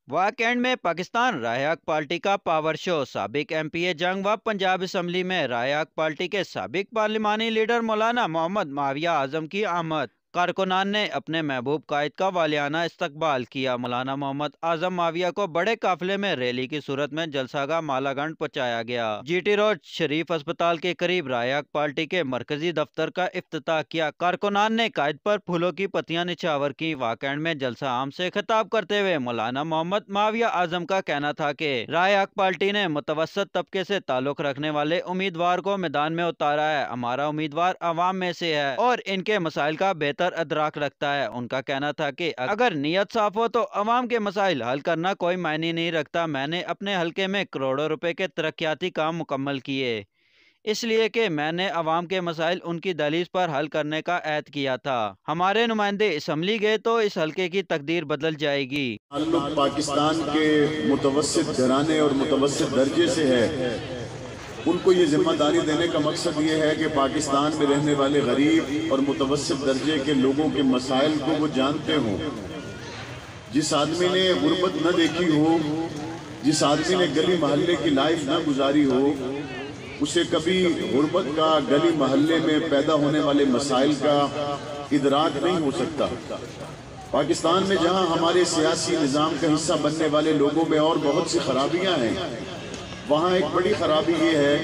वाकएंड में पाकिस्तान राय-हक पार्टी का power show. साबिक MP जंग व पंजाब असम्बली में राय-हक पार्टी के साबिक पार्लिमानी लीडर मौलाना मोहम्मद माविया आजम की आमद। कारकुनान ने अपने महबूब कायद का वालियाना इस्तकबाल किया। मौलाना मोहम्मद आजम माविया को बड़े काफिले में रैली की सूरत में जलसागाह मालागंज पहुंचाया गया। GT रोड शरीफ अस्पताल के करीब राय-हक पार्टी के मरकजी दफ्तर का इफ्तिताह किया। कारकुनान ने कायद पर फूलों की पत्तियां निछावर की। वाकएंड में जलसा आम से खिताब करते हुए मौलाना मोहम्मद माविया आजम का कहना था कि राय-हक पार्टी ने मुतवस्सत तबके से ताल्लुक रखने वाले उम्मीदवार को मैदान में उतारा है। हमारा उम्मीदवार अवाम में से है और इनके मसाइल का बेहतर अदराक रखता है। उनका कहना था कि अगर नीयत साफ हो तो अवाम के मसाइल हल करना कोई मायने नहीं रखता। मैंने अपने हलके में करोड़ों रुपए के तरक्याती काम मुकम्मल किए, इसलिए कि मैंने अवाम के मसाइल उनकी दहलीज पर हल करने का ऐद किया था। हमारे नुमाइंदे असम्बली गए तो इस हलके की तकदीर बदल जाएगी। ताल्लुक पाकिस्तान के मुतवस्सित घराने और मुतवस्सित दर्जे से है, उनको ये जिम्मेदारी देने का मकसद ये है कि पाकिस्तान में रहने वाले गरीब और मुतवस्सित दर्जे के लोगों के मसाइल को वो जानते हों। जिस आदमी ने गुर्बत न देखी हो, जिस आदमी ने गली महल्ले की लाइफ न गुजारी हो, उसे कभी गुर्बत का, गली महल्ले में पैदा होने वाले मसाइल का इदराक नहीं हो सकता। पाकिस्तान में जहां हमारे सियासी निज़ाम का हिस्सा बनने वाले लोगों में और बहुत सी खराबियां हैं, वहाँ एक बड़ी खराबी ये है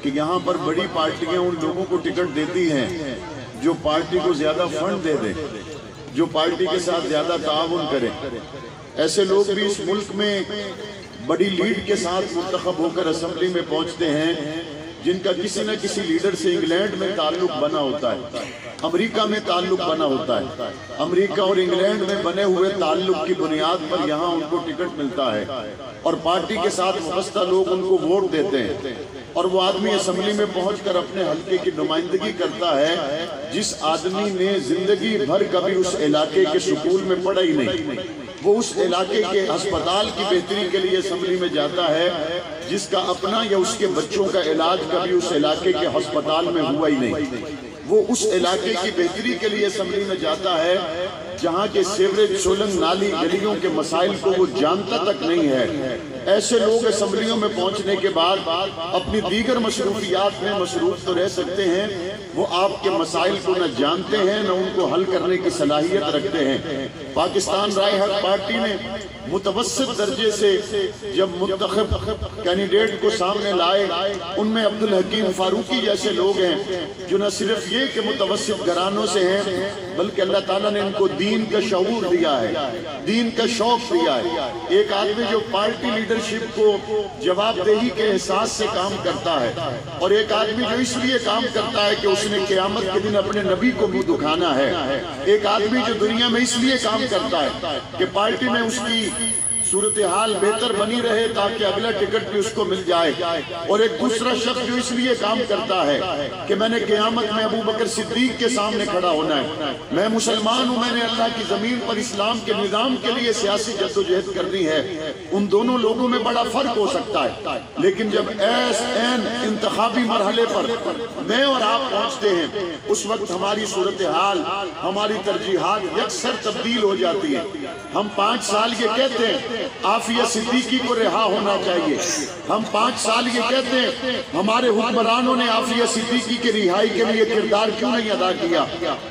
कि यहाँ पर बड़ी पार्टियाँ उन लोगों को टिकट देती हैं जो पार्टी को ज़्यादा फंड दे दें, जो पार्टी के साथ ज़्यादा ताउन करें। ऐसे लोग भी इस मुल्क में बड़ी लीड के साथ मुंतखब होकर असम्बली में पहुँचते हैं, जिनका किसी न किसी लीडर से इंग्लैंड में ताल्लुक बना होता है, अमेरिका में ताल्लुक बना होता है। अमेरिका और इंग्लैंड में बने हुए ताल्लुक की बुनियाद पर यहाँ उनको टिकट मिलता है और पार्टी के साथ वाबस्ता लोग उनको वोट देते हैं और वो आदमी असम्बली में पहुंचकर अपने हल्के की नुमाइंदगी करता है। जिस आदमी ने जिंदगी भर कभी उस इलाके के स्कूल में पढ़ा ही नहीं, वो उस इलाके के अस्पताल की बेहतरी के लिए असम्बली में जाता है, जिसका अपना या उसके बच्चों का इलाज कभी उस इलाके के अस्पताल में हुआ ही नहीं। वो उस इलाके की बेहतरी के लिए असम्बली में जाता है जहाँ के सीवरेज, सोलंग, नाली, गलियों के मसाइल को वो जानता तक नहीं है। ऐसे लोग असम्बलियों में पहुँचने के बाद अपनी दीगर मसरूफियात में मसरूफ तो रह सकते हैं, वो आपके मसाइल को न जानते हैं न उनको हल करने की सलाहियत रखते हैं। पाकिस्तान राय-हक पार्टी ने मुतवस्सित दर्जे से जब मुंतखब कैंडिडेट को सामने लाए, उनमें अब्दुल हकीम फारूकी जैसे लोग हैं जो न सिर्फ ये कि मुतवस्सित घरानों से हैं, बल्कि अल्लाह ताला ने इनको दीन का शऊर दिया है, दीन का शौक दिया है। एक आदमी जो पार्टी लीडरशिप को जवाबदेही के एहसास से काम करता है और एक आदमी जो इसलिए काम करता है कि उसने क़यामत के दिन अपने नबी को मुंह दुखाना है। एक आदमी जो दुनिया में इसलिए काम करता है कि पार्टी में उसकी सूरत हाल बेहतर बनी रहे ताकि अगला टिकट भी उसको मिल जाए, और एक दूसरा शख्स जो इसलिए काम करता है कि मैंने क़यामत में अबू बकर सिद्दीक के सामने खड़ा होना है, मैं मुसलमान हूँ, मैंने अल्लाह की ज़मीन पर इस्लाम के निज़ाम के लिए सियासी जद्दोजहद करनी है। उन दोनों लोगों में बड़ा फ़र्क हो सकता है, लेकिन जब ऐन इंतखाबी मरहले पर मैं और आप पहुँचते हैं, उस वक्त हमारी सूरत हाल, हमारी तरजीहात यकसर तब्दील हो जाती है। हम 5 साल ये कहते हैं आफिया सिद्दीकी को रिहा होना चाहिए, हम 5 साल ये कहते हैं हमारे हुक्मरानों ने आफिया सिद्दीकी की रिहाई के लिए किरदार क्यों नहीं अदा किया,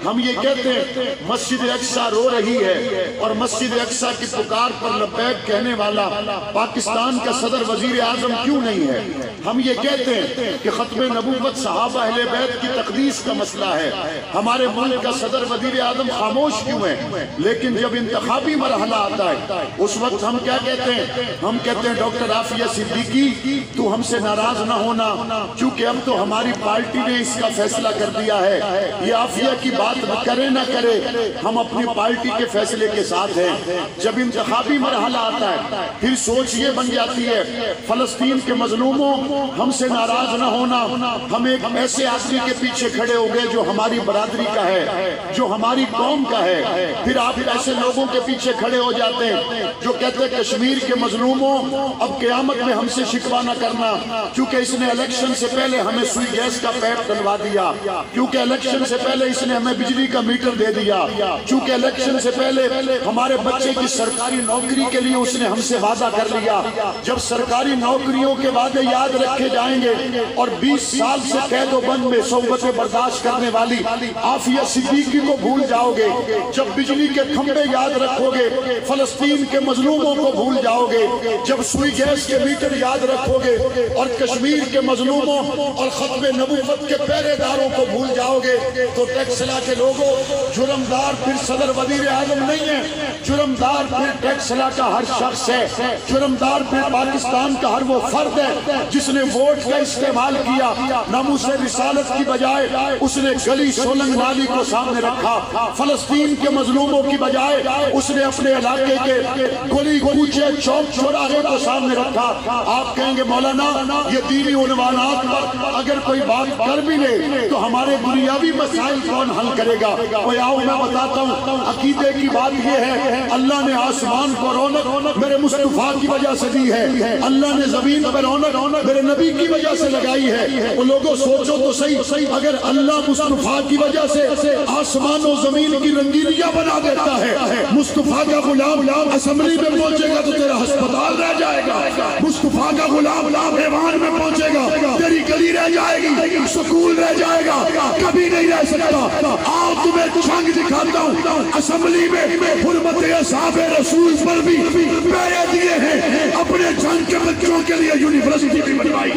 हम ये कहते हैं मस्जिद अक्सा रो रही है और मस्जिद अक्सा की पुकार पर लब्बैक कहने वाला पाकिस्तान का सदर वजीर आजम क्यों नहीं है, हम ये कहते हैं कि खत्म नबूवत सहाबा अहले बैत की तकदीस का मसला है, हमारे मुल्क का सदर वजीर आजम खामोश क्यों है। लेकिन जब इंतखाबी मरहला आता है, उस वक्त हम क्या कहते हैं, हम कहते हैं डॉक्टर आफिया सिद्दीकी तू हमसे नाराज ना होना, क्योंकि अब तो हमारी पार्टी ने इसका फैसला कर दिया है, ये आफिया की बात करे ना करे, हम अपनी पार्टी के फैसले के साथ हैं। जब इंतखाबी मरहला आता है, फिर सोच ये बन जाती है फलस्तीन के मजलूमों हमसे नाराज ना होना, हम एक ऐसे आदमी के पीछे खड़े हो गए जो हमारी बरादरी का है, जो हमारी कौम का है। फिर आप ऐसे लोगों के पीछे खड़े हो जाते हैं जो कहते हैं کہتے کشمیر کے مظلوموں اب قیامت میں ہم سے شکوہ نہ کرنا، کیونکہ اس نے الیکشن سے پہلے ہمیں سوئی گیس کا پیپ ڈلوا دیا، کیونکہ الیکشن سے پہلے اس نے ہمیں بجلی کا میٹر دے دیا، کیونکہ الیکشن سے پہلے ہمارے بچے کی سرکاری نوکری کے لیے اس نے ہم سے وعدہ کر لیا۔ جب سرکاری نوکریوں کے وعدے یاد رکھے جائیں گے اور 20 سال سے قید و بند میں صحبتیں برداشت کرنے والی عافیہ صدیقی کو بھول جاؤ گے، جب بجلی کے کھمبے یاد رکھو گے فلسطین کے مظلوموں کو بھول جاؤ گے، جب سوئی گیس کے میٹر یاد رکھو گے اور کشمیر کے مظلوموں اور ختم نبوت کے پہرے داروں کو بھول جاؤ گے، تو ٹیکسلا کے لوگوں جرمدار پھر صدر وزیر اعظم نہیں ہے، جرمدار پھر ٹیکسلا کا ہر شخص ہے، جرمدار پھر پاکستان کا ہر وہ فرد ہے جس نے ووٹ کا استعمال کیا، ناموس رسالت کی بجائے اس نے گلی سولنگ نالی کو سامنے رکھا، فلسطین کے مظلوموں کی بجائے اس نے اپنے علاقے کے گلی کوچے چوک چوراہے کو سامنے رکھا۔ آپ کہیں گے مولانا یہ دینی عنوانات پر اگر کوئی بات کر بھی لے تو ہمارے دنیاوی مسائل کون حل کرے گا؟ آؤ میں بتاتا ہوں، عقیدے کی بات یہ ہے اللہ نے آسمان کو رونق میرے مصطفیٰ کی وجہ سے دی ہے، اللہ نے زمین پر رونق میرے نبی کی وجہ سے لگائی ہے۔ وہ لوگوں سوچو تو صحیح، اگر اللہ مصطفیٰ کی وجہ سے آسمان و زمین کی رنگینیاں بنا دیتا ہے، مصطفیٰ کا غلام اسمبلی میں پہنچے گا تو تیرا ہسپتال رہ جائے گا، مصطفیٰ کا غلام ایوان میں پہنچے گا تیری گلی رہ جائے گی، سکول رہ جائے گا، کبھی نہیں رہ سکتا۔ آؤ تمہیں جنگ دکھاتا ہوں، اسمبلی میں حرمت اصحاب رسول پر بھی پیرے دیے ہیں، اپنے جنگ کے بچوں کے لیے یونیورسٹی بھی بنوائی۔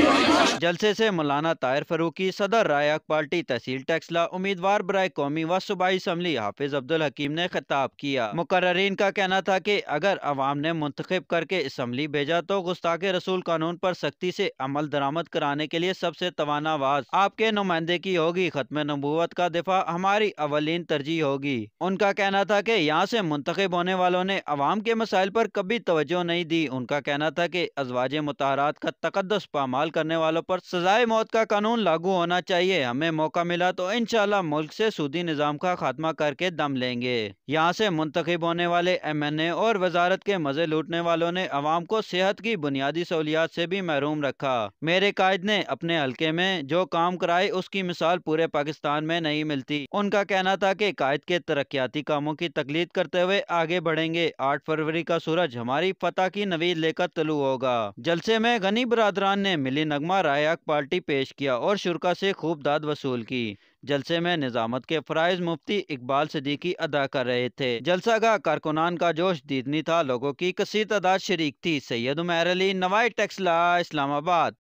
جلسے سے مولانا طاہر فاروقی صدر رائیاک پارٹی تحصیل ٹیکسلا امیدوار برائے قومی و صوبائی اسمبلی حافظ عبدالحکیم نے خطاب کیا۔ مقررین کا کہنا تھا کہ اگر عوام نے منتخب کر کے اسمبلی بھیجا تو گستاخ رسول قانون پر سختی سے عمل درآمد کرانے کے لیے سب سے توانا آواز آپ کے نمائندے کی ہوگی، ختم نبوت کا دفاع ہماری اولین ترجیح ہوگی۔ ان کا کہنا تھا کہ یہاں سے منتخب ہونے والوں نے عوام کے مسائل پر کبھی توجہ نہیں دی۔ ان کا کہنا تھا کہ ازواج مطہرات کا تقدس پامال کرنے والوں پر سزائے موت کا قانون لاگو ہونا چاہیے۔ ہمیں موقع ملا تو انشاءاللہ ملک سے سودی نظام کا خاتمہ کر کے دم لیں گے۔ یہاں سے منتخب ہونے والے MNA اور وزارت کے مزے لوٹنے والوں نے عوام کو صحت کی بنیادی سہولیات سے بھی محروم رکھا۔ میرے قائد نے اپنے حلقے میں جو کام کرائے اس کی مثال پورے پاکستان میں نہیں ملتی۔ ان کا کہنا تھا کہ قائد کے ترقیاتی کاموں کی تقلید کرتے ہوئے آگے بڑھیں گے۔ 8 فروری کا سورج ہماری فتح کی نوید لے کر طلوع ہوگا۔ جلسے میں غنی برادران نے ملی نغمہ رائیاک پارٹی پیش کیا اور شرکا سے خوب داد وصول کی۔ جلسے میں نظامت کے فرائض مفتی اقبال صدیقی ادا کر رہے تھے۔ جلسہ گاہ کارکنان کا جوش دیدنی تھا، لوگوں کی کثیر تعداد شریک تھی۔ سید عمیر علی، نوائی ٹیکسلا، اسلام آباد۔